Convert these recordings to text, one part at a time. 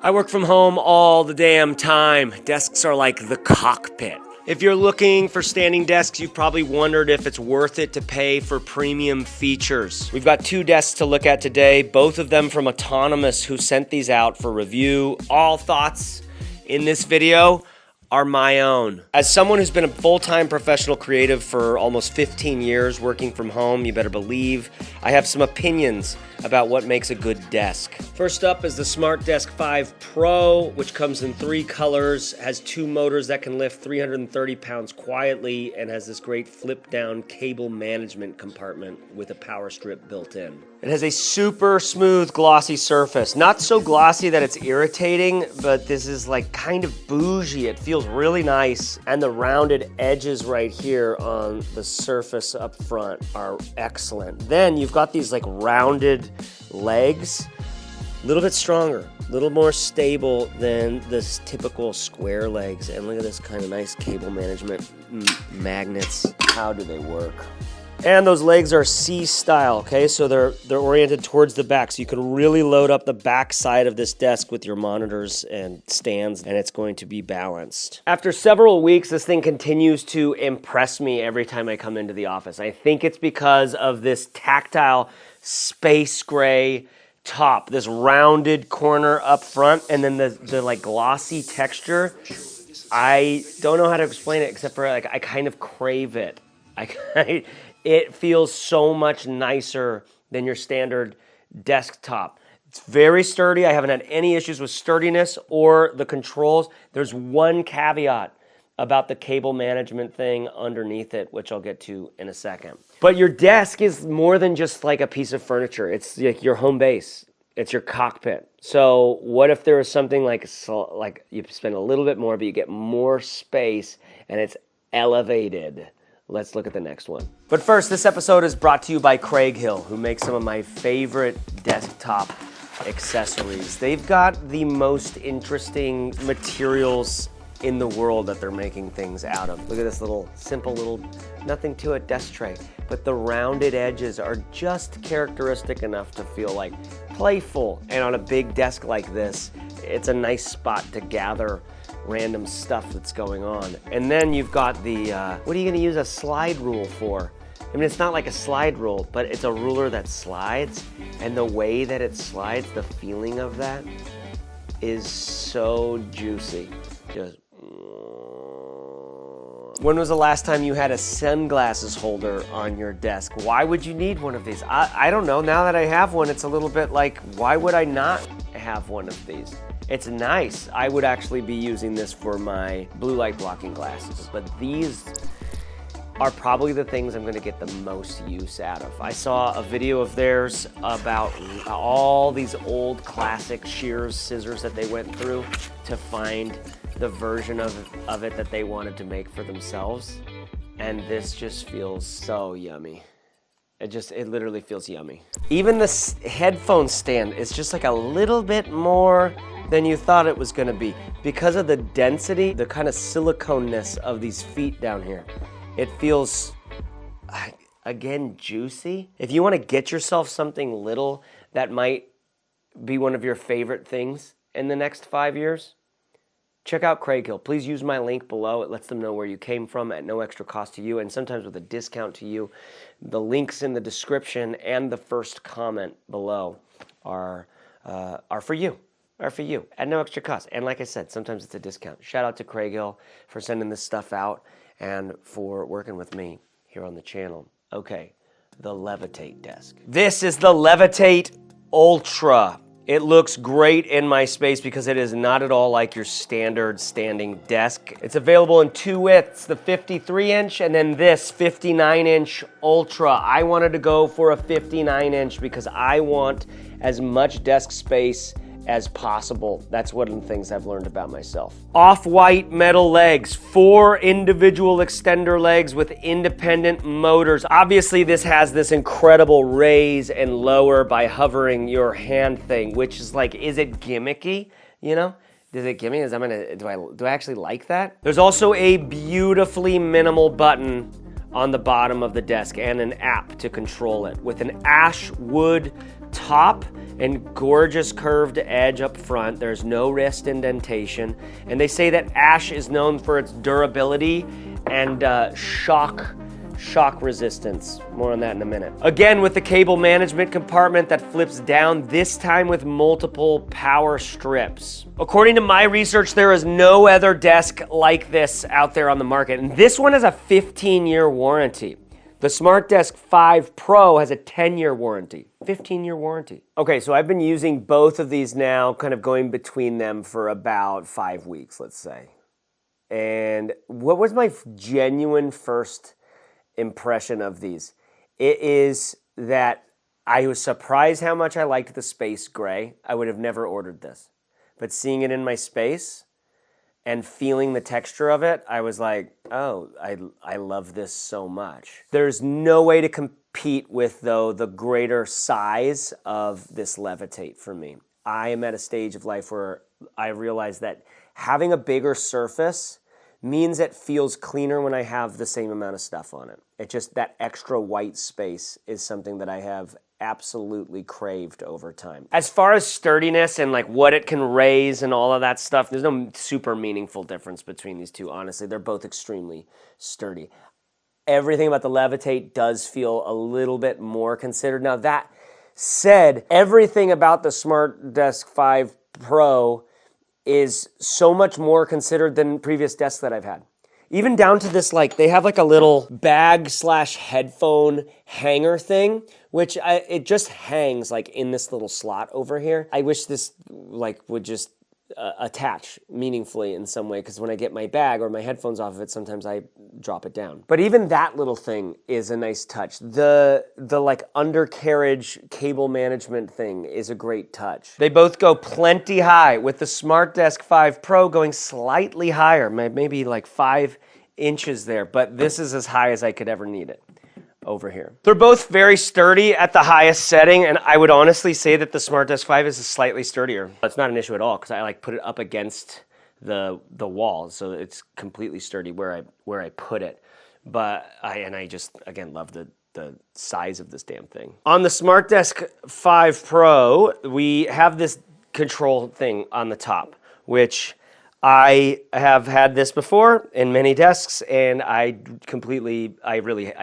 I work from home all the damn time. Desks are like the cockpit. If you're looking for standing desks, you've probably wondered if it's worth it to pay for premium features. We've got 2 desks to look at today, both of them from Autonomous, who sent these out for review. All thoughts in this video are my own. As someone who's been a full-time professional creative for almost 15 years working from home, you better believe I have some opinions about what makes a good desk. First up is the Smart Desk 5 Pro, which comes in 3 colors, has 2 motors that can lift 330 pounds quietly, and has this great flip-down cable management compartment with a power strip built in. It has a super smooth, glossy surface. Not so glossy that it's irritating, but this is like kind of bougie. It feels really nice, and the rounded edges right here on the surface up front are excellent. Then you've got these like rounded legs, a little bit stronger, a little more stable than this typical square legs. And look at this kind of nice cable management magnets. How do they work? And those legs are C-style, okay? So they're oriented towards the back, so you can really load up the back side of this desk with your monitors and stands, and it's going to be balanced. After several weeks, this thing continues to impress me every time I come into the office. I think it's because of this tactile space gray top, this rounded corner up front, and then the like glossy texture. I don't know how to explain it except for like I kind of crave it. It feels so much nicer than your standard desktop. It's very sturdy. I haven't had any issues with sturdiness or the controls. There's one caveat about the cable management thing underneath it, which I'll get to in a second. But your desk is more than just like a piece of furniture. It's like your home base. It's your cockpit. So what if there was something like you spend a little bit more, but you get more space and it's elevated? Let's look at the next one. But first, this episode is brought to you by Craig Hill, who makes some of my favorite desktop accessories. They've got the most interesting materials in the world that they're making things out of. Look at this simple little, nothing to it desk tray, but the rounded edges are just characteristic enough to feel like playful. And on a big desk like this, it's a nice spot to gather random stuff that's going on. And then you've got the, what are you gonna use a slide rule for? I mean, it's not like a slide rule, but it's a ruler that slides, and the way that it slides, the feeling of that is so juicy. Just, when was the last time you had a sunglasses holder on your desk? Why would you need one of these? I don't know. Now that I have one, it's a little bit like, why would I not have one of these? It's nice. I would actually be using this for my blue light blocking glasses, but these are probably the things I'm gonna get the most use out of. I saw a video of theirs about all these old classic shears, scissors that they went through to find the version of it that they wanted to make for themselves. And this just feels so yummy. It literally feels yummy. Even this headphone stand is just like a little bit more than you thought it was gonna be. Because of the density, the kind of silicone-ness of these feet down here, it feels, again, juicy. If you wanna get yourself something little that might be one of your favorite things in the next 5 years, check out Craig Hill. Please use my link below. It lets them know where you came from at no extra cost to you, and sometimes with a discount to you. The links in the description and the first comment below are for you. Are for you at no extra cost. And like I said, sometimes it's a discount. Shout out to Craig Hill for sending this stuff out and for working with me here on the channel. Okay, the Levitate Desk. This is the Levitate Ultra. It looks great in my space because it is not at all like your standard standing desk. It's available in 2 widths, the 53-inch and then this 59-inch Ultra. I wanted to go for a 59-inch because I want as much desk space as possible. That's one of the things I've learned about myself. Off-white metal legs, 4 individual extender legs with independent motors. Obviously, this has this incredible raise and lower by hovering your hand thing, which is like, is it gimmicky? You know? Does it give me? Do I actually like that? There's also a beautifully minimal button on the bottom of the desk and an app to control it with an ash wood flat top and gorgeous curved edge up front. There's no wrist indentation. And they say that ash is known for its durability and shock resistance. More on that in a minute. Again, with the cable management compartment that flips down, this time with multiple power strips. According to my research, there is no other desk like this out there on the market. And this one has a 15-year warranty. The Smart Desk 5 Pro has a 10-year warranty, 15-year warranty. Okay, so I've been using both of these now, kind of going between them for about 5 weeks, let's say. And what was my genuine first impression of these? It is that I was surprised how much I liked the space gray. I would have never ordered this. But seeing it in my space and feeling the texture of it, I was like, oh, I love this so much. There's no way to compete with, though, the greater size of this Levitate for me. I am at a stage of life where I realize that having a bigger surface means it feels cleaner when I have the same amount of stuff on it. It just, that extra white space is something that I have absolutely craved over time. As far as sturdiness and like what it can raise and all of that stuff, there's no super meaningful difference between these two, honestly. They're both extremely sturdy. Everything about the Levitate does feel a little bit more considered. Now that said, everything about the Smart Desk 5 Pro is so much more considered than previous desks that I've had. Even down to this, like, they have like a little bag / headphone hanger thing, which it just hangs like in this little slot over here. I wish this like would just attach meaningfully in some way, because when I get my bag or my headphones off of it, sometimes I drop it down. But even that little thing is a nice touch. The like undercarriage cable management thing is a great touch. They both go plenty high, with the Smart Desk 5 Pro going slightly higher, maybe like 5 inches there, but this is as high as I could ever need it over here. They're both very sturdy at the highest setting, and I would honestly say that the Smart Desk 5 is slightly sturdier. That's not an issue at all, because I like put it up against the wall, so it's completely sturdy where I put it. But I just again love the size of this damn thing. On the Smart Desk 5 Pro, we have this control thing on the top, which I have had this before in many desks, and I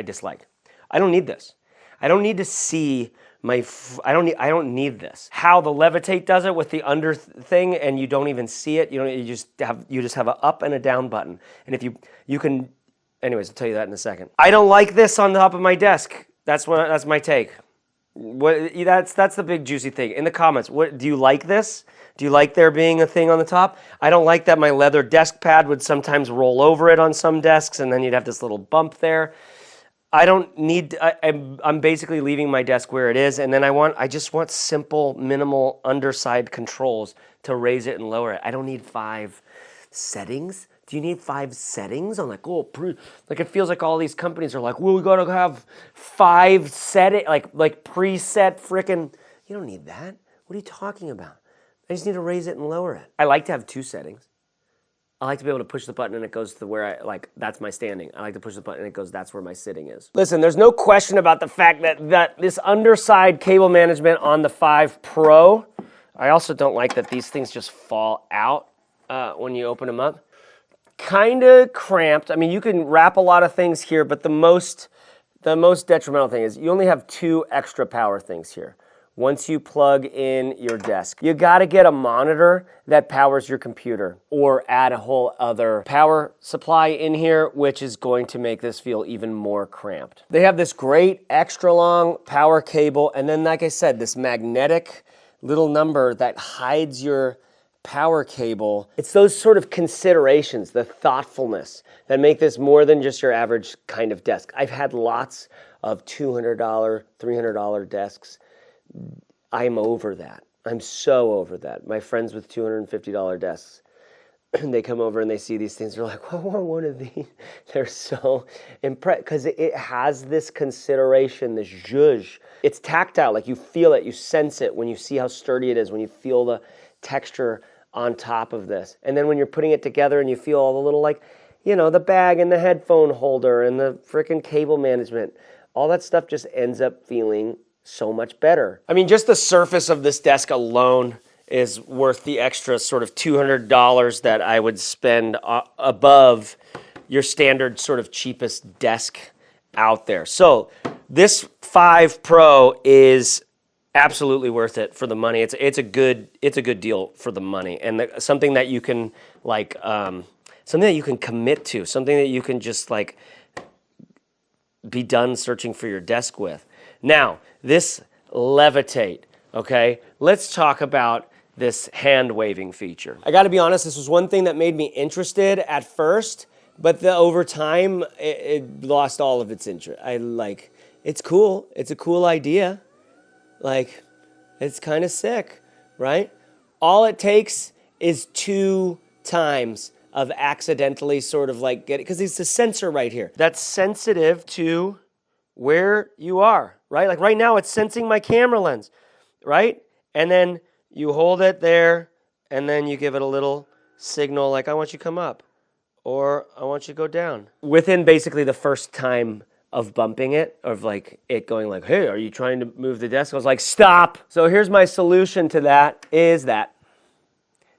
dislike. I don't need this. I don't need to see I don't need this. How the Levitate does it with the under thing, and you don't even see it. You just have an up and a down button. And if you can, anyways, I'll tell you that in a second. I don't like this on the top of my desk. That's my take. That's the big juicy thing. In the comments, do you like this? Do you like there being a thing on the top? I don't like that my leather desk pad would sometimes roll over it on some desks, and then you'd have this little bump there. I'm basically leaving my desk where it is, and then I just want simple, minimal underside controls to raise it and lower it. I don't need 5 settings. Do you need 5 settings? I'm like, like it feels like all these companies are like, well, we gotta have 5 settings, like preset frickin'. You don't need that. What are you talking about? I just need to raise it and lower it. I like to have 2 settings. I like to be able to push the button and it goes to where that's my standing. I like to push the button and it goes, that's where my sitting is. Listen, there's no question about the fact that this underside cable management on the 5 Pro, I also don't like that these things just fall out when you open them up. Kind of cramped. I mean, you can wrap a lot of things here, but the most detrimental thing is you only have 2 extra power things here. Once you plug in your desk, you gotta get a monitor that powers your computer, or add a whole other power supply in here, which is going to make this feel even more cramped. They have this great extra long power cable, and then like I said, this magnetic little number that hides your power cable. It's those sort of considerations, the thoughtfulness, that make this more than just your average kind of desk. I've had lots of $200, $300 desks. I'm over that. I'm so over that. My friends with $250 desks, they come over and they see these things. They're like, I want one of these. They're so impressed because it has this consideration, this zhuzh. It's tactile, like you feel it, you sense it when you see how sturdy it is, when you feel the texture on top of this. And then when you're putting it together and you feel all the little, like, the bag and the headphone holder and the freaking cable management, all that stuff just ends up feeling so much better. I mean, just the surface of this desk alone is worth the extra sort of $200 that I would spend above your standard sort of cheapest desk out there. So this 5 Pro is absolutely worth it for the money. It's a good deal for the money, and something that you can like something that you can commit to, something that you can just like be done searching for your desk with. Now, this Levitate, okay? Let's talk about this hand waving feature. I gotta be honest, this was one thing that made me interested at first, but over time, it lost all of its interest. It's cool. It's a cool idea. Like, it's kind of sick, right? All it takes is 2 times of accidentally sort of like get it, because it's a sensor right here that's sensitive to where you are, right? Like right now, it's sensing my camera lens, right? And then you hold it there, and then you give it a little signal like, I want you to come up, or I want you to go down. Within basically the first time of bumping it, of like it going like, hey, are you trying to move the desk? I was like, stop. So here's my solution to that is that.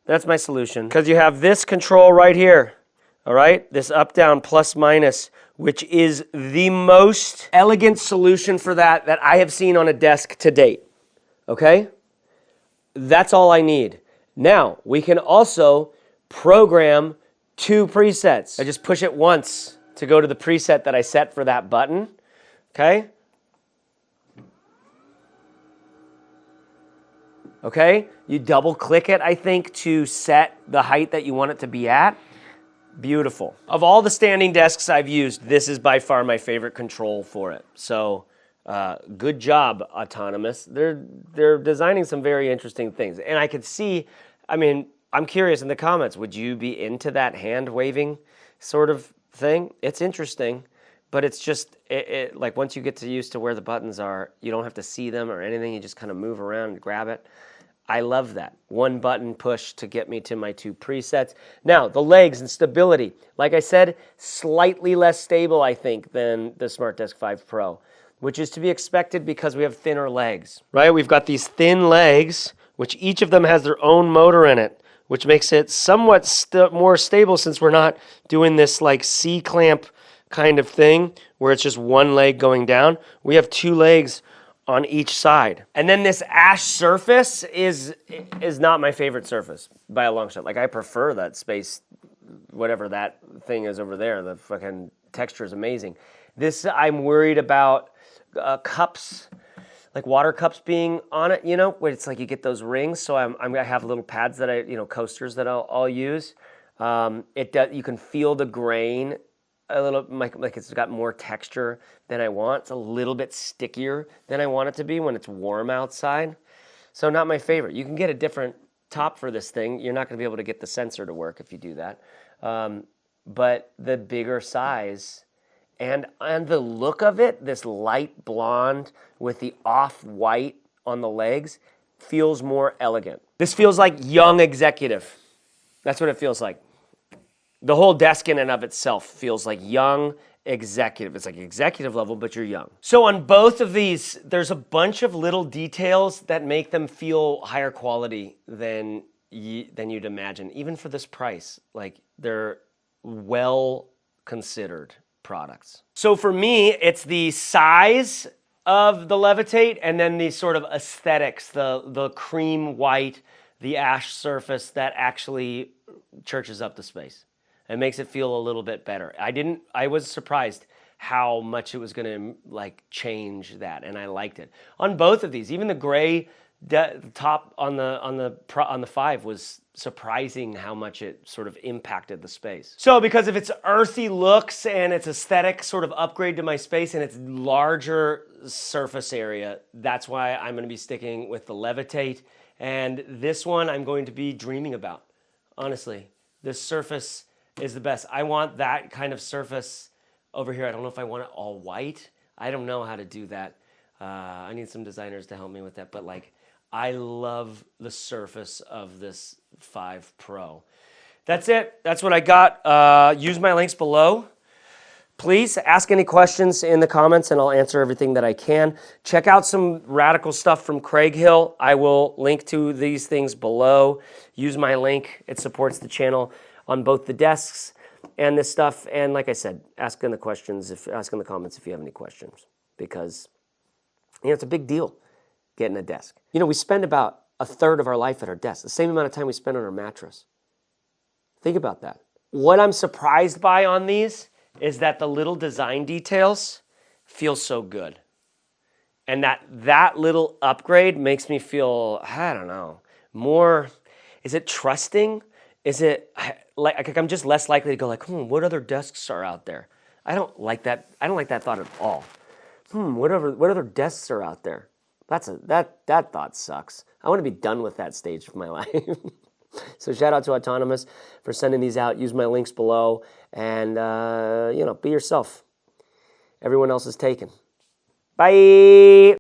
That's my solution. Because you have this control right here, all right? This up, down, plus, minus, which is the most elegant solution for that I have seen on a desk to date, okay? That's all I need. Now, we can also program 2 presets. I just push it once to go to the preset that I set for that button, okay? Okay, you double click it, I think, to set the height that you want it to be at. Beautiful. Of all the standing desks I've used, this is by far my favorite control for it. So good job, Autonomous. They're designing some very interesting things. And I could see, I mean, I'm curious in the comments, would you be into that hand waving sort of thing? It's interesting, but it's just, like once you get used to where the buttons are, you don't have to see them or anything. You just kind of move around and grab it. I love that. 1 button push to get me to my 2 presets. Now, the legs and stability. Like I said, slightly less stable, I think, than the Smart Desk 5 Pro, which is to be expected because we have thinner legs, right? We've got these thin legs, which each of them has their own motor in it, which makes it somewhat more stable since we're not doing this like C-clamp kind of thing where it's just 1 leg going down. We have 2 legs on each side. And then this ash surface is not my favorite surface by a long shot. Like I prefer that space, whatever that thing is over there. The fucking texture is amazing. This, I'm worried about cups, like water cups being on it, you know, where it's like you get those rings. So I'm gonna have little pads that coasters that I'll use. You can feel the grain a little, like it's got more texture than I want. It's a little bit stickier than I want it to be when it's warm outside. So not my favorite. You can get a different top for this thing. You're not going to be able to get the sensor to work if you do that. But the bigger size and the look of it, this light blonde with the off-white on the legs, feels more elegant. This feels like young executive. That's what it feels like. The whole desk in and of itself feels like young executive. It's like executive level, but you're young. So on both of these, there's a bunch of little details that make them feel higher quality than you'd imagine, even for this price. Like they're well considered products. So for me, it's the size of the Levitate and then the sort of aesthetics, the cream white, the ash surface that actually churches up the space. It makes it feel a little bit better. I was surprised how much it was going to like change that, and I liked it. On both of these, even the gray top on the 5 was surprising how much it sort of impacted the space. So because of its earthy looks and its aesthetic sort of upgrade to my space and its larger surface area, that's why I'm going to be sticking with the Levitate. And this one I'm going to be dreaming about. Honestly, this surface is the best. I want that kind of surface over here. I don't know if I want it all white. I don't know how to do that. I need some designers to help me with that. But like, I love the surface of this 5 Pro. That's it. That's what I got. Use my links below Please ask any questions in the comments and I'll answer everything that I can. Check out some radical stuff from Craig Hill. I will link to these things below. Use my link. It supports the channel on both the desks and this stuff. And like I said, ask in the comments if you have any questions, because it's a big deal getting a desk. We spend about a third of our life at our desk, the same amount of time we spend on our mattress. Think about that. What I'm surprised by on these is that the little design details feel so good. And that little upgrade makes me feel, I don't know, more, is it trusting? Is it like I'm just less likely to go like, what other desks are out there? I don't like that thought at all. What other desks are out there? That thought sucks. I want to be done with that stage of my life. So shout out to Autonomous for sending these out. Use my links below and, be yourself. Everyone else is taken. Bye.